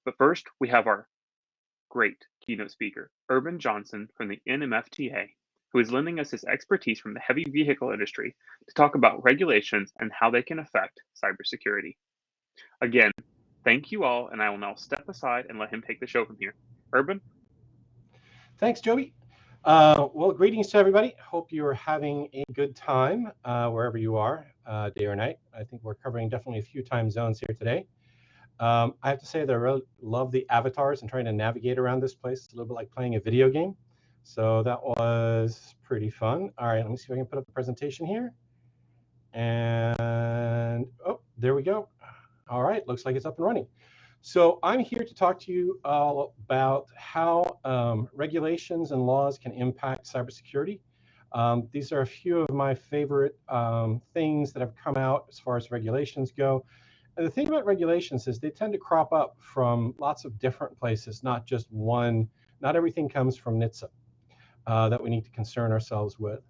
But first, we have our great keynote speaker, Urban Johnson from the NMFTA, who is lending us his expertise from the heavy vehicle industry to talk about regulations and how they can affect cybersecurity. Again, thank you all, and I will now step aside and let him take the show from here. Urban? Thanks, Joby. Well, greetings to everybody. Hope you are having a good time wherever you are, day or night. I think we're covering definitely a few time zones here today. I have to say that I really love the avatars and trying to navigate around this place. It's a little bit like playing a video game. So that was pretty fun. All right, let me see if I can put up the presentation here. And, oh, there we go. All right, looks like it's up and running. So I'm here to talk to you all about how regulations and laws can impact cybersecurity. These are a few of my favorite things that have come out as far as regulations go. And the thing about regulations is they tend to crop up from lots of different places, not just one. Not everything comes from NHTSA that we need to concern ourselves with.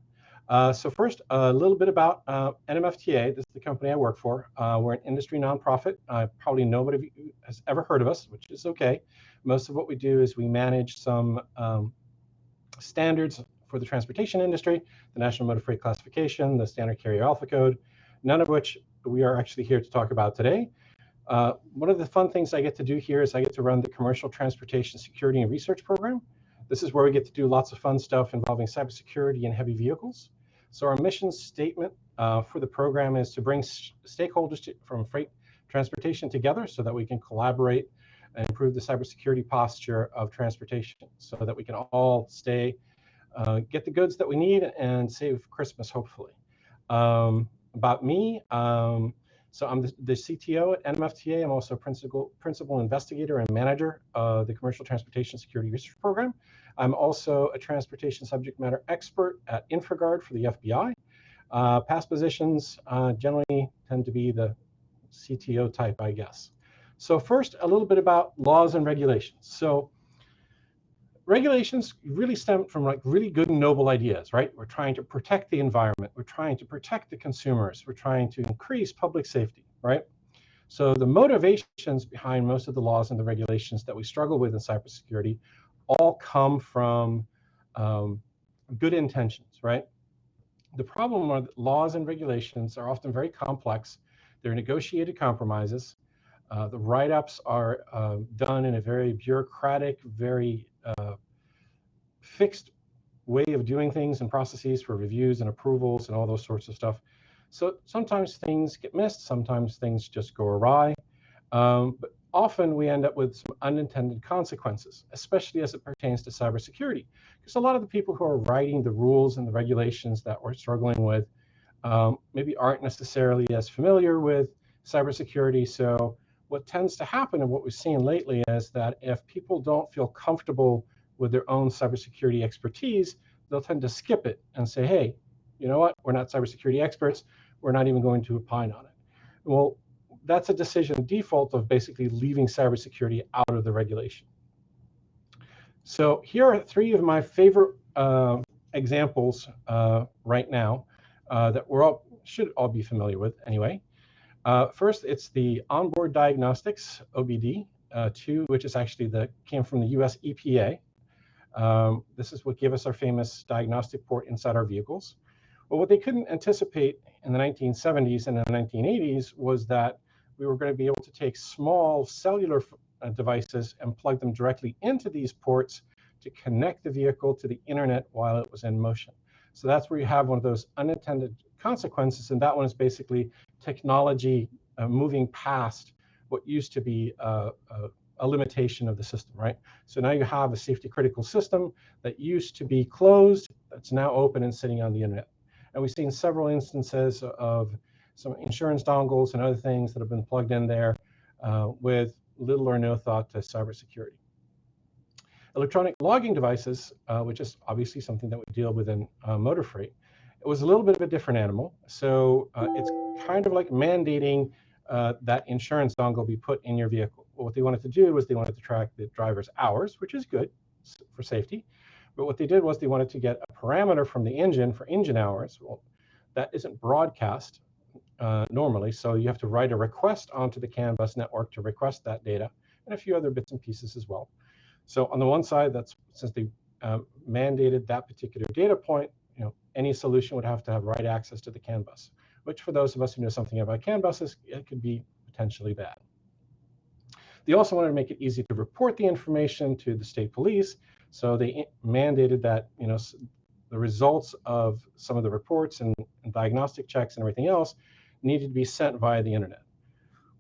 So first, a little bit about NMFTA. This is the company I work for. We're an industry nonprofit. Probably nobody of you has ever heard of us, which is okay. Most of what we do is we manage some standards for the transportation industry, the National Motor Freight Classification, the Standard Carrier Alpha Code, none of which we are actually here to talk about today. One of the fun things I get to do here is I get to run the Commercial Transportation Security and Research Program. This is where we get to do lots of fun stuff involving cybersecurity and heavy vehicles. So our mission statement for the program is to bring stakeholders from freight transportation together so that we can collaborate and improve the cybersecurity posture of transportation so that we can all get the goods that we need and save Christmas, hopefully. About me, so I'm the CTO at NMFTA. I'm also principal investigator and manager of the Commercial Transportation Security Research Program. I'm also a transportation subject matter expert at InfraGard for the FBI. Past positions generally tend to be the CTO type, I guess. So first, a little bit about laws and regulations. So regulations really stem from like really good and noble ideas, right? We're trying to protect the environment. We're trying to protect the consumers. We're trying to increase public safety, right? So the motivations behind most of the laws and the regulations that we struggle with in cybersecurity all come from good intentions, right? The problem are that laws and regulations are often very complex. They're negotiated compromises. The write-ups are done in a very bureaucratic, very fixed way of doing things and processes for reviews and approvals and all those sorts of stuff. So sometimes things get missed, sometimes things just go awry. But often we end up with some unintended consequences, especially as it pertains to cybersecurity. Because a lot of the people who are writing the rules and the regulations that we're struggling with maybe aren't necessarily as familiar with cybersecurity. So what tends to happen and what we've seen lately is that if people don't feel comfortable with their own cybersecurity expertise, they'll tend to skip it and say, hey, you know what, we're not cybersecurity experts, we're not even going to opine on it. Well, that's a decision default of basically leaving cybersecurity out of the regulation. So here are three of my favorite examples right now that should all be familiar with anyway. First, it's the onboard diagnostics, OBD, 2, which is actually came from the US EPA. This is what gave us our famous diagnostic port inside our vehicles. Well, what they couldn't anticipate in the 1970s and in the 1980s was that we were going to be able to take small cellular devices and plug them directly into these ports to connect the vehicle to the internet while it was in motion. So that's where you have one of those unintended consequences, and that one is basically technology moving past what used to be a limitation of the system, right? So now you have a safety critical system that used to be closed, that's now open and sitting on the internet. And we've seen several instances of some insurance dongles and other things that have been plugged in there with little or no thought to cybersecurity. Electronic logging devices, which is obviously something that we deal with in motor freight, it was a little bit of a different animal. So it's kind of like mandating that insurance dongle be put in your vehicle. Well, what they wanted to do was they wanted to track the driver's hours, which is good for safety. But what they did was they wanted to get a parameter from the engine for engine hours. Well, that isn't broadcast normally, so you have to write a request onto the CAN bus network to request that data and a few other bits and pieces as well. So on the one side, that's since they mandated that particular data point, any solution would have to have write access to the CAN bus, which for those of us who know something about CAN buses, it could be potentially bad. They also wanted to make it easy to report the information to the state police, so they mandated that the results of some of the reports and diagnostic checks and everything else needed to be sent via the internet.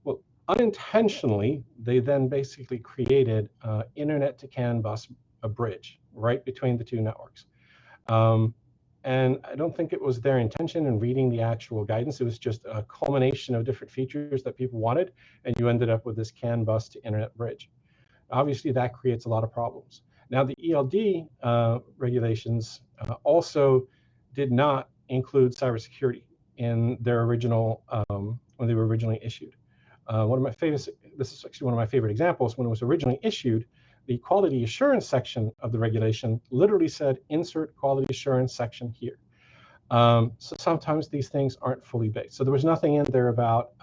Well, unintentionally, they then basically created internet to CAN bus, a bridge right between the two networks. And I don't think it was their intention in reading the actual guidance. It was just a culmination of different features that people wanted, and you ended up with this CAN bus to internet bridge. Obviously, that creates a lot of problems. Now, the ELD regulations also did not include cybersecurity in their original, when they were originally issued. This is actually one of my favorite examples. When it was originally issued, the quality assurance section of the regulation literally said, insert quality assurance section here. So sometimes these things aren't fully baked. So there was nothing in there about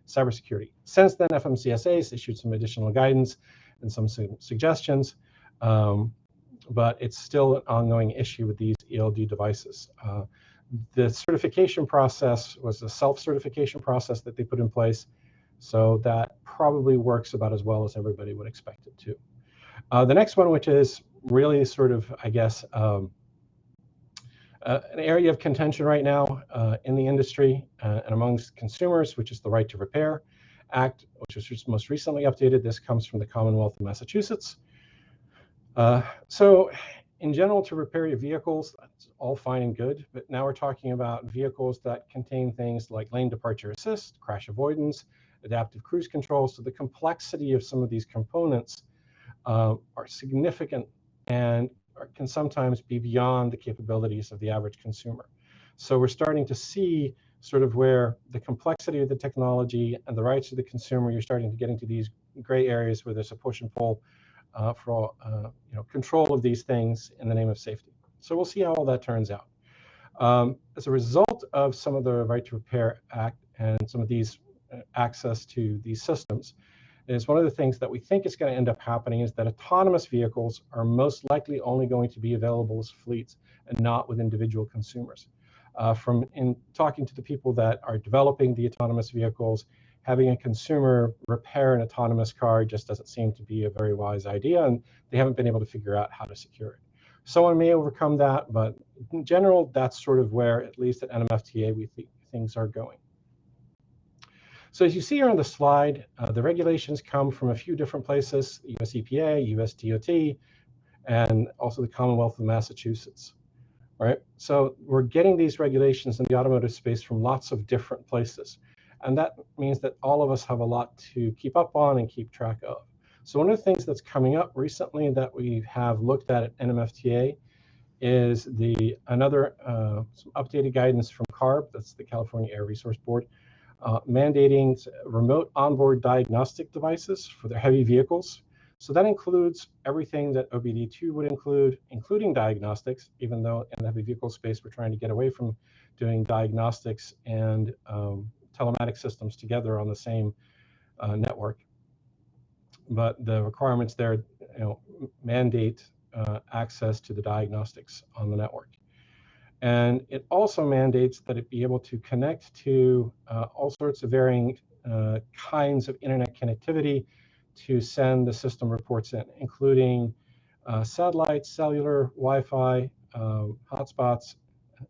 cybersecurity. Since then, FMCSA has issued some additional guidance and some suggestions, but it's still an ongoing issue with these ELD devices. The certification process was a self-certification process that they put in place, so that probably works about as well as everybody would expect it to. The next one, which is really sort of, I guess, an area of contention right now in the industry and amongst consumers, which is the Right to Repair Act, which was just most recently updated. This comes from the Commonwealth of Massachusetts. So in general, to repair your vehicles, that's all fine and good, but now we're talking about vehicles that contain things like lane departure assist, crash avoidance, adaptive cruise control. So the complexity of some of these components are significant and can sometimes be beyond the capabilities of the average consumer. So we're starting to see sort of where the complexity of the technology and the rights of the consumer, you're starting to get into these gray areas where there's a push and pull for control of these things in the name of safety. So we'll see how all that turns out. As a result of some of the Right to Repair Act and some of these access to these systems, is one of the things that we think is going to end up happening is that autonomous vehicles are most likely only going to be available as fleets and not with individual consumers. From in talking to the people that are developing the autonomous vehicles, having a consumer repair an autonomous car just doesn't seem to be a very wise idea, and they haven't been able to figure out how to secure it. Someone may overcome that, but in general, that's sort of where, at least at NMFTA, we think things are going. So as you see here on the slide, the regulations come from a few different places, US EPA, US DOT, and also the Commonwealth of Massachusetts, right? So we're getting these regulations in the automotive space from lots of different places. And that means that all of us have a lot to keep up on and keep track of. So one of the things that's coming up recently that we have looked at NMFTA is some updated guidance from CARB, that's the California Air Resource Board, mandating remote onboard diagnostic devices for their heavy vehicles. So that includes everything that OBD2 would include, including diagnostics, even though in the heavy vehicle space, we're trying to get away from doing diagnostics and telematic systems together on the same network. But the requirements there mandate access to the diagnostics on the network. And it also mandates that it be able to connect to all sorts of varying kinds of internet connectivity to send the system reports in, including satellites, cellular, Wi-Fi, hotspots,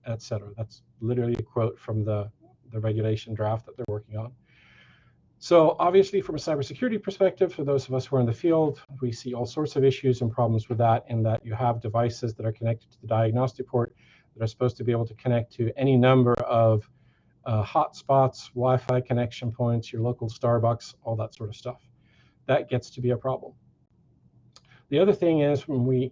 etc. That's literally a quote from the regulation draft that they're working on. So obviously, from a cybersecurity perspective, for those of us who are in the field, we see all sorts of issues and problems with that, in that you have devices that are connected to the diagnostic port that are supposed to be able to connect to any number of hotspots, Wi-Fi connection points, your local Starbucks, all that sort of stuff. That gets to be a problem. The other thing is when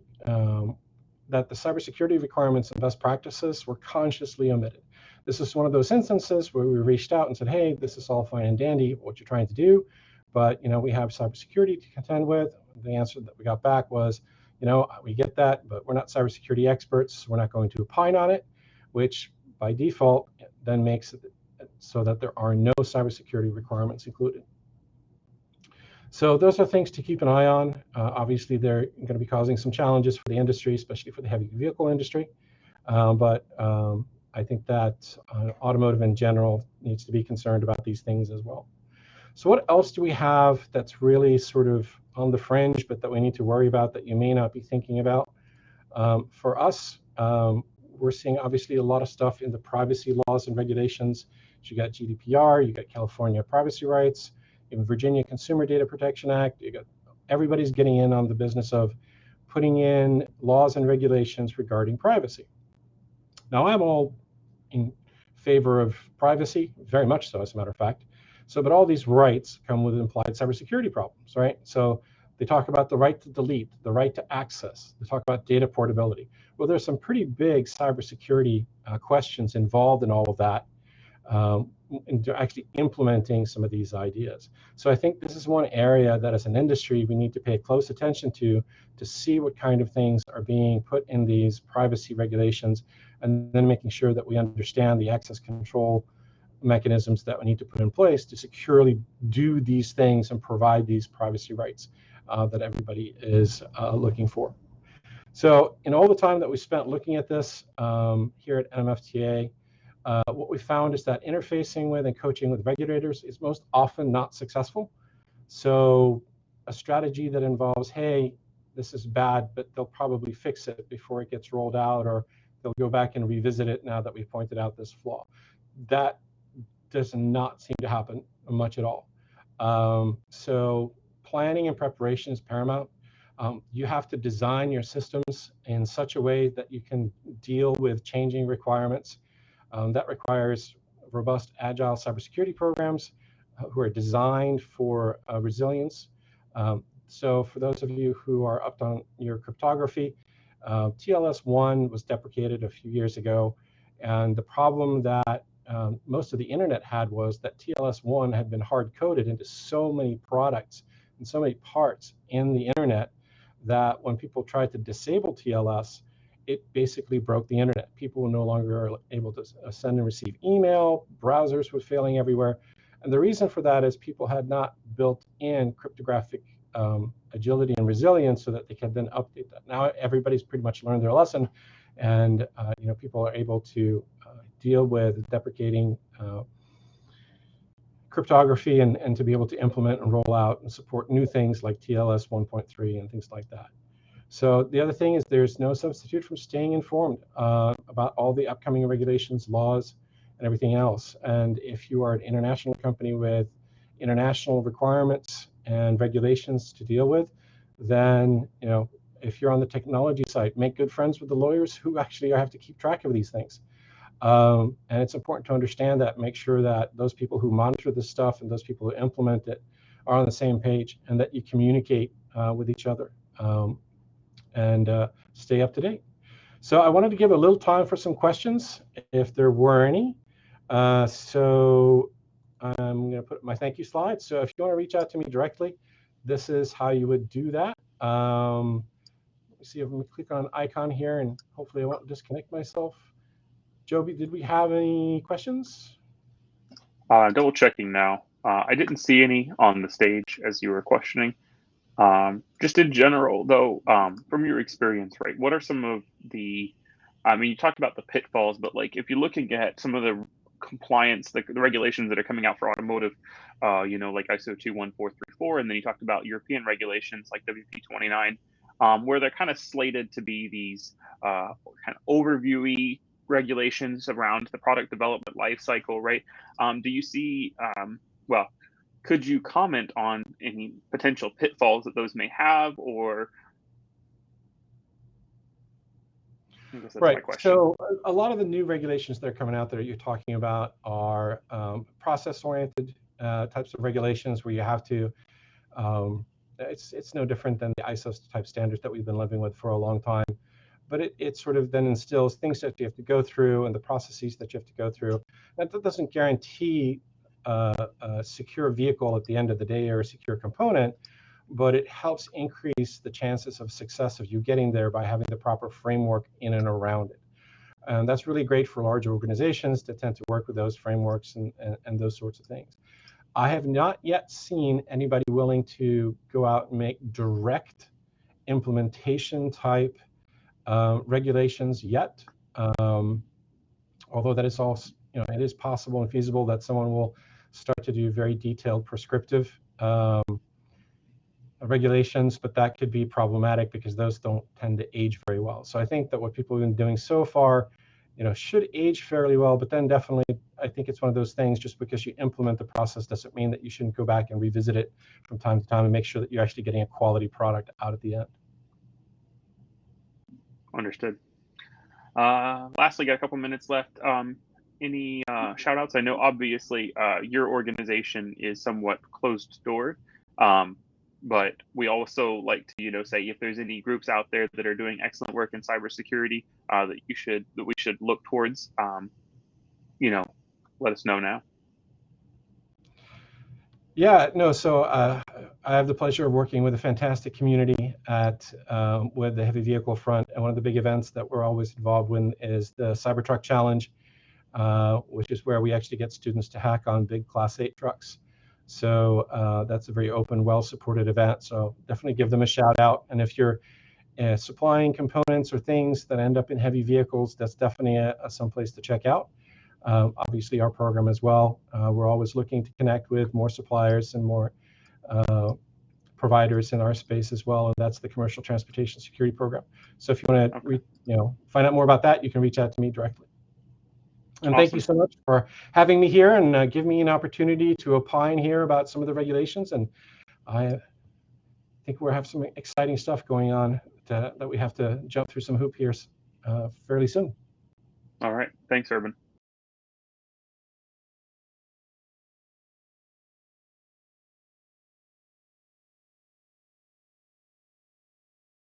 that the cybersecurity requirements and best practices were consciously omitted. This is one of those instances where we reached out and said, hey, this is all fine and dandy, what you're trying to do, but we have cybersecurity to contend with. The answer that we got back was, we get that, but we're not cybersecurity experts, so we're not going to opine on it, which by default then makes it so that there are no cybersecurity requirements included. So those are things to keep an eye on. Obviously, they're going to be causing some challenges for the industry, especially for the heavy vehicle industry. But I think that automotive in general needs to be concerned about these things as well. So what else do we have that's really sort of on the fringe, but that we need to worry about that you may not be thinking about? For us, we're seeing obviously a lot of stuff in the privacy laws and regulations. So you got GDPR, you got California privacy rights, you have Virginia Consumer Data Protection Act. You got everybody's getting in on the business of putting in laws and regulations regarding privacy. Now, I'm all in favor of privacy, very much so, as a matter of fact. So, but all these rights come with implied cybersecurity problems, right? So they talk about the right to delete, the right to access. They talk about data portability. Well, there's some pretty big cybersecurity questions involved in all of that, into actually implementing some of these ideas. So I think this is one area that as an industry, we need to pay close attention to see what kind of things are being put in these privacy regulations, and then making sure that we understand the access control mechanisms that we need to put in place to securely do these things and provide these privacy rights that everybody is looking for. So in all the time that we spent looking at this here at NMFTA, what we found is that interfacing with and coaching with regulators is most often not successful. So a strategy that involves, hey, this is bad, but they'll probably fix it before it gets rolled out, or they'll go back and revisit it now that we've pointed out this flaw. That does not seem to happen much at all. So planning and preparation is paramount. You have to design your systems in such a way that you can deal with changing requirements. That requires robust, agile cybersecurity programs who are designed for resilience. So for those of you who are up on your cryptography, TLS-1 was deprecated a few years ago. And the problem that most of the internet had was that TLS-1 had been hard-coded into so many products and so many parts in the internet that when people tried to disable TLS, it basically broke the internet. People were no longer able to send and receive email. Browsers were failing everywhere. And the reason for that is people had not built in cryptographic agility and resilience so that they can then update that. Now everybody's pretty much learned their lesson, and people are able to deal with deprecating cryptography and to be able to implement and roll out and support new things like TLS 1.3 and things like that. So the other thing is there's no substitute from staying informed about all the upcoming regulations, laws, and everything else. And if you are an international company with international requirements and regulations to deal with, then if you're on the technology side, make good friends with the lawyers who actually have to keep track of these things. And it's important to understand that, make sure that those people who monitor this stuff and those people who implement it are on the same page, and that you communicate with each other. And stay up to date. So I wanted to give a little time for some questions, if there were any. So I'm going to put my thank you slide. So if you want to reach out to me directly, this is how you would do that. Let me see if we click on an icon here, and hopefully I won't disconnect myself. Joby, did we have any questions? Double checking now. I didn't see any on the stage as you were questioning. Just in general, though, from your experience, right, what are some of the, I mean, you talked about the pitfalls, but like if you're looking at some of the compliance, the regulations that are coming out for automotive, like ISO 21434, and then you talked about European regulations like WP29, where they're kind of slated to be these kind of overviewy regulations around the product development life cycle, right? Do you see, well, could you comment on any potential pitfalls that those may have, or I guess that's my Right. question. So a lot of the new regulations that are coming out that you're talking about are process-oriented types of regulations where you have to, it's no different than the ISO type standards that we've been living with for a long time. But it sort of then instills things that you have to go through and the processes that you have to go through. That doesn't guarantee a secure vehicle at the end of the day or a secure component, but it helps increase the chances of success of you getting there by having the proper framework in and around it. And that's really great for large organizations that tend to work with those frameworks and those sorts of things. I have not yet seen anybody willing to go out and make direct implementation type regulations yet. Although that is all, it is possible and feasible that someone will start to do very detailed prescriptive regulations, but that could be problematic because those don't tend to age very well. So I think that what people have been doing so far, should age fairly well, but then definitely I think it's one of those things, just because you implement the process doesn't mean that you shouldn't go back and revisit it from time to time and make sure that you're actually getting a quality product out at the end. Understood. Lastly, got a couple minutes left. Any shout outs? I know obviously your organization is somewhat closed door, but we also like to say if there's any groups out there that are doing excellent work in cybersecurity that we should look towards. Let us know now. Yeah, no, so I have the pleasure of working with a fantastic community with the heavy vehicle front, and one of the big events that we're always involved in is the Cybertruck Challenge, which is where we actually get students to hack on big Class 8 trucks. So that's a very open, well-supported event, so definitely give them a shout out. And if you're supplying components or things that end up in heavy vehicles, that's definitely someplace to check out. Obviously, our program as well. We're always looking to connect with more suppliers and more providers in our space as well, and that's the Commercial Transportation Security Program. So if you want to, find out more about that, you can reach out to me directly. And Awesome. Thank you so much for having me here and give me an opportunity to opine here about some of the regulations. And I think we have some exciting stuff going on that we have to jump through some hoop here fairly soon. All right. Thanks, Urban.